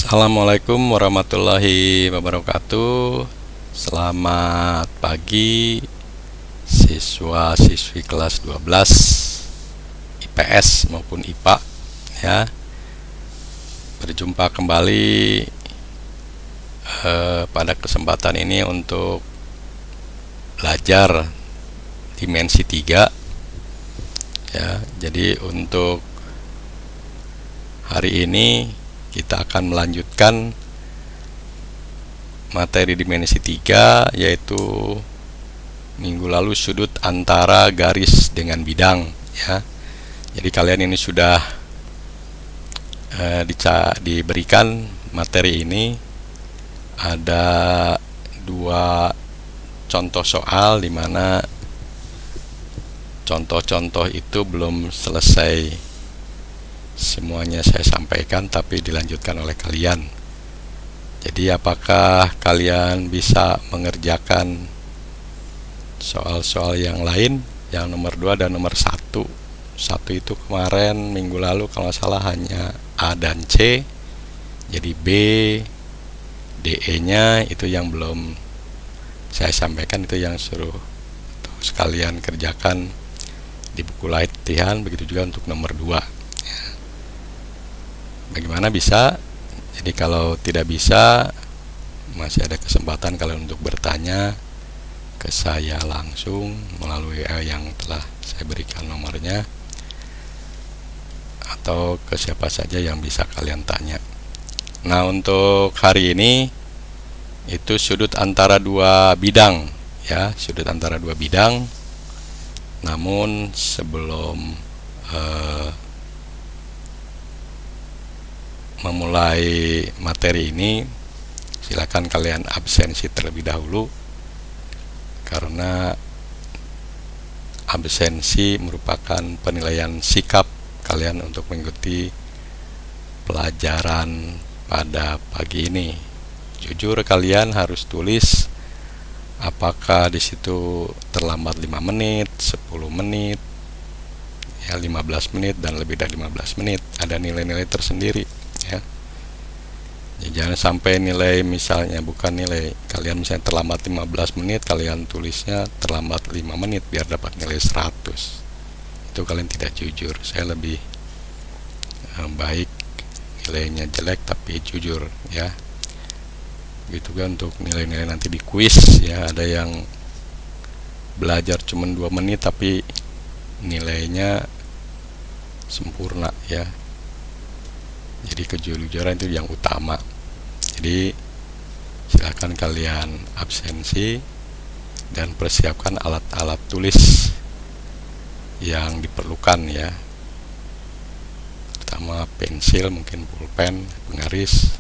Assalamualaikum warahmatullahi wabarakatuh. Selamat pagi siswa-siswi kelas 12 IPS maupun IPA ya. Berjumpa kembali pada kesempatan ini untuk belajar dimensi 3 ya. Jadi untuk hari ini kita akan melanjutkan materi dimensi 3, yaitu minggu lalu sudut antara garis dengan bidang ya. Jadi kalian ini sudah diberikan materi ini, ada dua contoh soal di mana contoh-contoh itu belum selesai semuanya saya sampaikan, tapi dilanjutkan oleh kalian. Jadi apakah kalian bisa mengerjakan soal-soal yang lain, yang nomor 2 dan nomor 1? Satu itu kemarin minggu lalu kalau salah hanya A dan C, jadi B, DE nya itu yang belum saya sampaikan, itu yang suruh sekalian kerjakan di buku latihan. Begitu juga untuk nomor 2. Bagaimana bisa? Jadi kalau tidak bisa, masih ada kesempatan kalian untuk bertanya ke saya langsung melalui yang telah saya berikan nomornya, atau ke siapa saja yang bisa kalian tanya. Nah, untuk hari ini itu sudut antara dua bidang ya, sudut antara dua bidang. Namun sebelum memulai materi ini, silakan kalian absensi terlebih dahulu, karena absensi merupakan penilaian sikap kalian untuk mengikuti pelajaran pada pagi ini. Jujur kalian harus tulis apakah di situ terlambat 5 menit, 10 menit, ya 15 menit dan lebih dari 15 menit. Ada nilai-nilai tersendiri ya. Jangan sampai nilai, misalnya bukan nilai, kalian misalnya terlambat 15 menit, kalian tulisnya terlambat 5 menit biar dapat nilai 100. Itu kalian tidak jujur. Saya lebih baik nilainya jelek tapi jujur ya. Gitu kan untuk nilai-nilai nanti di kuis ya. Ada yang belajar cuma 2 menit tapi nilainya sempurna ya. Jadi kejujuran itu yang utama. Jadi silakan kalian absensi dan persiapkan alat-alat tulis yang diperlukan ya. Pertama pensil, mungkin pulpen, penggaris,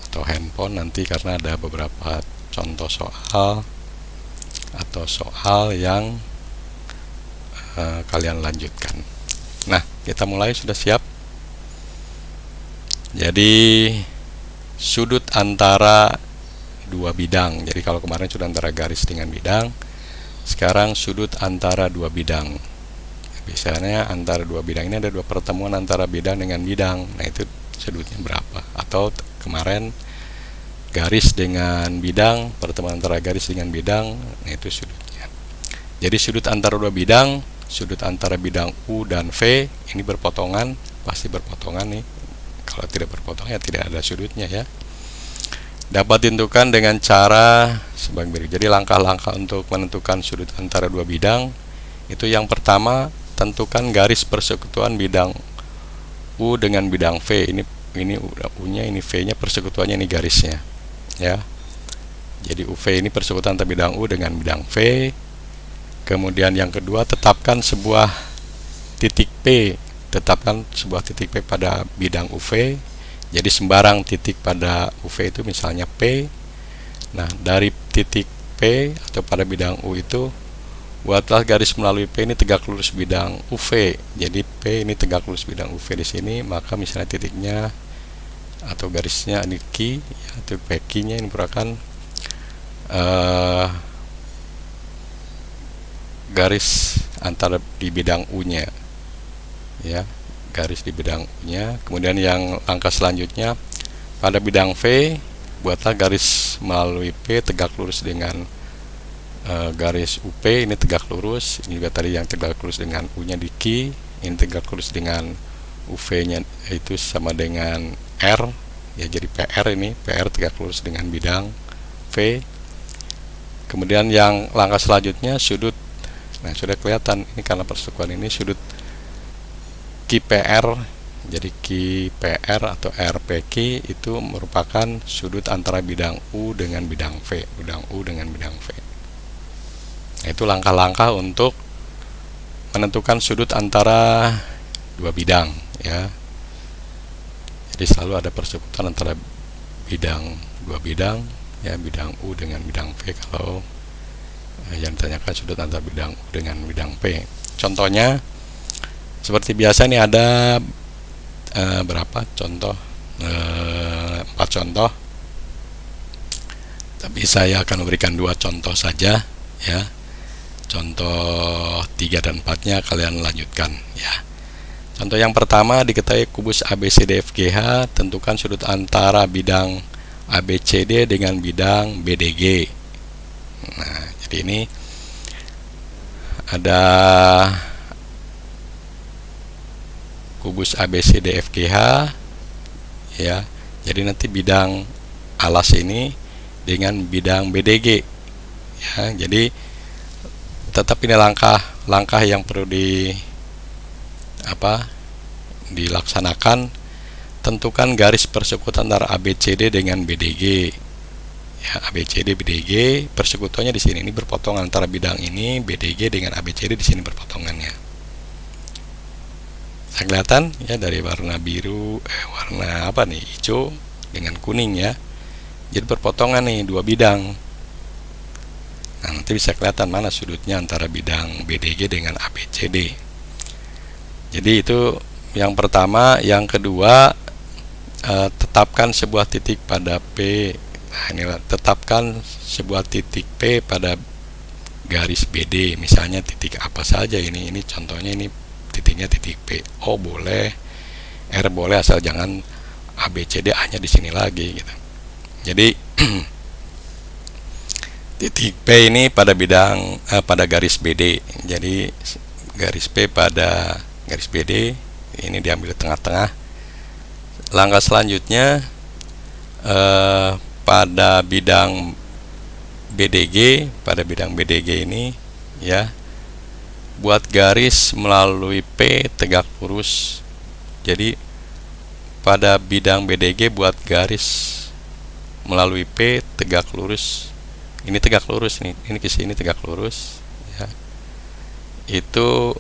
atau handphone nanti, karena ada beberapa contoh soal atau soal yang kalian lanjutkan. Nah, kita mulai. Sudah siap? Jadi sudut antara dua bidang. Jadi kalau kemarin sudut antara garis dengan bidang, sekarang sudut antara dua bidang. Biasanya antara dua bidang ini ada dua pertemuan antara bidang dengan bidang. Nah, itu sudutnya berapa? Atau kemarin garis dengan bidang, pertemuan antara garis dengan bidang, nah itu sudutnya. Jadi sudut antara dua bidang, sudut antara bidang U dan V ini berpotongan, pasti berpotongan nih. Kalau tidak berpotongan ya tidak ada sudutnya ya. Dapat ditentukan dengan cara sebagai berikut. Jadi langkah-langkah untuk menentukan sudut antara dua bidang itu, yang pertama, tentukan garis persekutuan bidang U dengan bidang V. Ini U-nya, ini V-nya, persekutuannya, ini garisnya ya. Jadi UV ini persekutuan antara bidang U dengan bidang V. Kemudian yang kedua, tetapkan sebuah titik P. Tetapkan sebuah titik P pada bidang UV. Jadi sembarang titik pada UV itu misalnya P. Nah, dari titik P atau pada bidang U itu, buatlah garis melalui P ini tegak lurus bidang UV. Jadi P ini tegak lurus bidang UV di sini, maka misalnya titiknya atau garisnya ini Q, atau PQ-nya ini merupakan garis antara di bidang U-nya ya, garis di bidang U-nya. Kemudian yang langkah selanjutnya, pada bidang V buatlah garis melalui P tegak lurus dengan garis UP, ini tegak lurus. Ini juga tadi yang tegak lurus dengan U nya di Q, ini tegak lurus dengan UV nya itu sama dengan R ya, jadi PR, ini PR tegak lurus dengan bidang V. Kemudian yang langkah selanjutnya sudut, nah sudah kelihatan ini karena persekutuan ini sudut QPR, jadi QPR atau RPQ itu merupakan sudut antara bidang U dengan bidang V, bidang U dengan bidang V. Nah, itu langkah-langkah untuk menentukan sudut antara dua bidang ya. Jadi selalu ada persekutuan antara dua bidang ya, bidang U dengan bidang V kalau yang ditanyakan sudut antara bidang U dengan bidang P. Contohnya seperti biasa nih ada berapa contoh, 4 contoh, tapi saya akan memberikan 2 contoh saja ya. Contoh 3 dan 4-nya kalian lanjutkan ya. Contoh yang pertama, diketahui kubus ABCDFGH, tentukan sudut antara bidang ABCD dengan bidang BDG. Nah, jadi ini ada kubus ABCDFGH ya. Jadi nanti bidang alas ini dengan bidang BDG ya. Jadi tetap ini langkah yang perlu dilaksanakan. Tentukan garis persekutuan antara ABCD dengan BDG ya. ABCD BDG persekutuannya di sini, ini berpotongan antara bidang ini BDG dengan ABCD, di sini berpotongannya. Bisa kelihatan ya dari warna biru, warna hijau dengan kuning ya. Jadi berpotongan nih dua bidang. Nah, nanti bisa kelihatan mana sudutnya antara bidang BDG dengan ABCD. Jadi itu yang pertama. Yang kedua, tetapkan sebuah titik pada P. Nah, inilah tetapkan sebuah titik P pada garis BD. Misalnya titik apa saja ini. Ini contohnya, ini titiknya titik P. O boleh, R boleh, asal jangan ABCD hanya di sini lagi gitu. Jadi titik P ini pada bidang pada garis BD. Jadi garis P pada garis BD ini diambil tengah-tengah. Langkah selanjutnya pada bidang BDG, pada bidang BDG ini ya, buat garis melalui P tegak lurus. Jadi pada bidang BDG buat garis melalui P tegak lurus. Ini tegak lurus nih, ini ke sini tegak lurus ya. Itu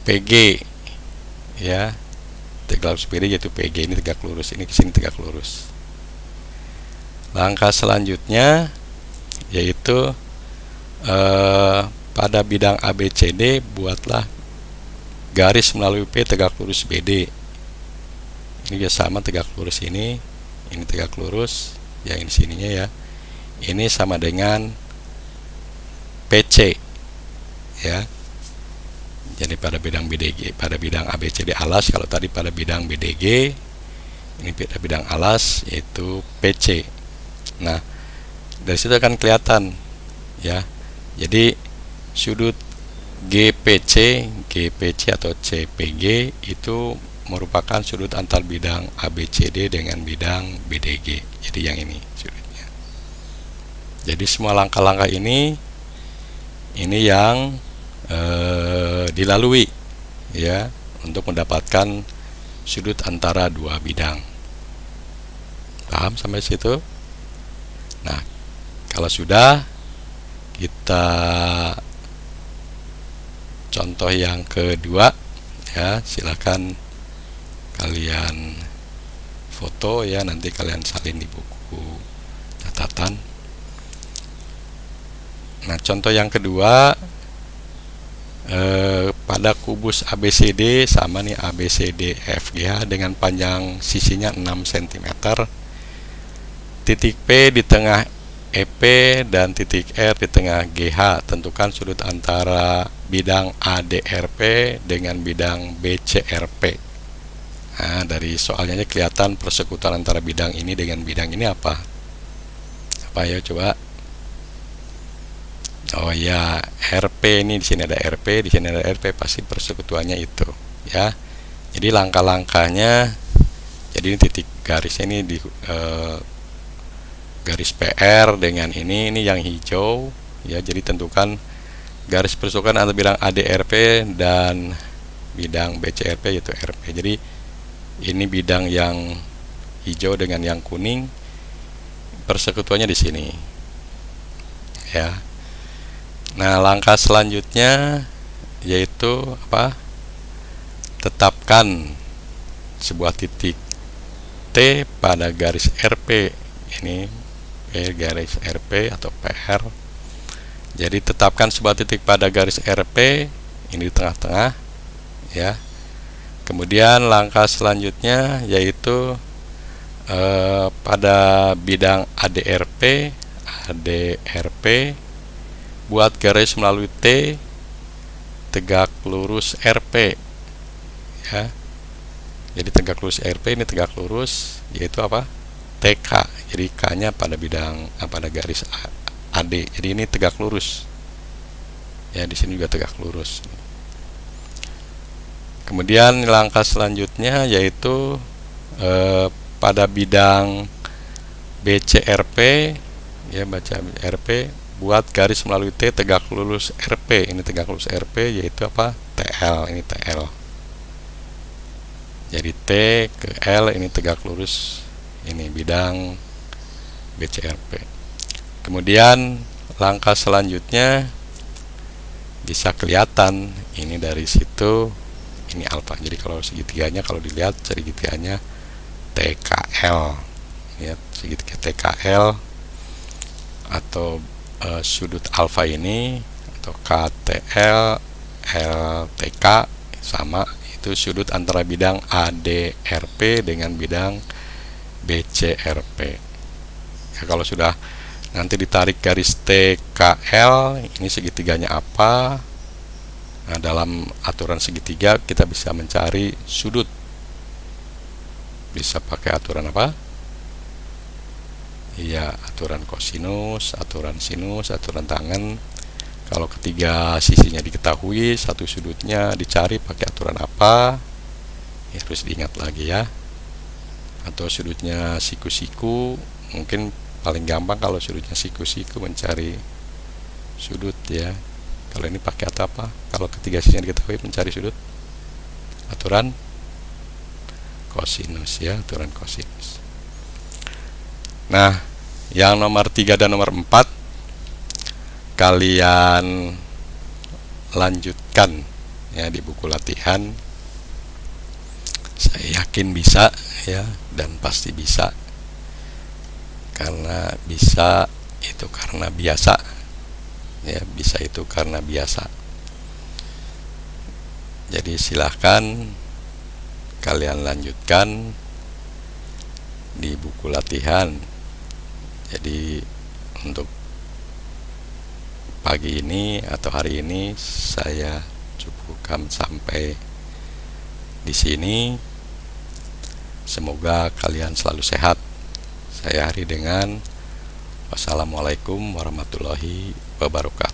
PG ya. Tegak lurus PD yaitu PG, ini tegak lurus, ini ke sini tegak lurus. Langkah selanjutnya yaitu pada bidang ABCD buatlah garis melalui P tegak lurus BD. Ini juga sama tegak lurus ini tegak lurus yang ini sininya ya. Ini sama dengan PC ya. Jadi pada bidang BDG, pada bidang ABCD alas, kalau tadi pada bidang BDG, ini pada bidang alas yaitu PC. Nah, dari situ akan kelihatan ya. Jadi sudut GPC atau CPG itu merupakan sudut antar bidang ABCD dengan bidang BDG. Jadi yang ini sudutnya. Jadi semua langkah-langkah ini yang dilalui ya untuk mendapatkan sudut antara dua bidang. Paham sampai situ? Nah, kalau sudah, kita contoh yang kedua ya, silakan kalian foto ya, nanti kalian salin di buku catatan. Nah, contoh yang kedua, pada kubus ABCD sama nih, ABCD FGH dengan panjang sisinya 6 cm, titik P di tengah EP dan titik R di tengah GH. Tentukan sudut antara bidang ADRP dengan bidang BCRP. Nah, dari soalnya aja kelihatan persekutuan antara bidang ini dengan bidang ini apa? Apa ya, coba? Oh ya, RP ini, di sini ada RP, di sini ada RP, pasti persekutuannya itu, ya. Jadi langkah-langkahnya, jadi ini titik garisnya ini di garis PR dengan ini yang hijau, ya. Jadi tentukan garis persekutuan antara bidang ADRP dan bidang BCRP, yaitu RP. Jadi ini bidang yang hijau dengan yang kuning, persekutuannya di sini, ya. Nah, langkah selanjutnya yaitu apa? Tetapkan sebuah titik T pada garis RP. Ini garis RP atau PR. Jadi tetapkan sebuah titik pada garis RP, ini di tengah-tengah, ya. Kemudian langkah selanjutnya yaitu pada bidang ADRP buat garis melalui T, tegak lurus RP, ya. Jadi tegak lurus RP, ini tegak lurus, yaitu apa? TK. Jadi K-nya pada bidang pada garis AD. Jadi ini tegak lurus, ya. Di sini juga tegak lurus. Kemudian langkah selanjutnya yaitu pada bidang BCRP, ya, baca RP, buat garis melalui T, tegak lurus RP. Ini tegak lurus RP, yaitu apa? TL. Ini TL. Jadi T ke L, ini tegak lurus, ini bidang BCRP. Kemudian langkah selanjutnya bisa kelihatan ini dari situ, ini alfa. Jadi kalau segitiganya, kalau dilihat segitiganya TKL, ya, segitiga TKL atau sudut alfa ini atau KTL LTK sama, itu sudut antara bidang ADRP dengan bidang BCRP. Ya, kalau sudah nanti ditarik garis TKL, ini segitiganya apa? Nah, dalam aturan segitiga kita bisa mencari sudut. Bisa pakai aturan apa? Iya, aturan kosinus, aturan sinus, aturan tangen. Kalau ketiga sisinya diketahui, satu sudutnya dicari pakai aturan apa? Ya, harus diingat lagi, ya. Atau sudutnya siku-siku, mungkin paling gampang kalau sudutnya siku-siku mencari sudut, ya. Kalau ini pakai apa? Kalau ketiga sisinya diketahui mencari sudut, aturan kosinus, ya, aturan kosinus. Nah, yang nomor 3 dan nomor 4 kalian lanjutkan, ya, di buku latihan. Saya yakin bisa, ya, dan pasti bisa. Karena bisa itu karena biasa, ya, bisa itu karena biasa. Jadi silahkan kalian lanjutkan di buku latihan. Jadi untuk pagi ini atau hari ini saya cukupkan sampai di sini. Semoga kalian selalu sehat. Saya akhiri dengan wassalamualaikum warahmatullahi wabarakatuh.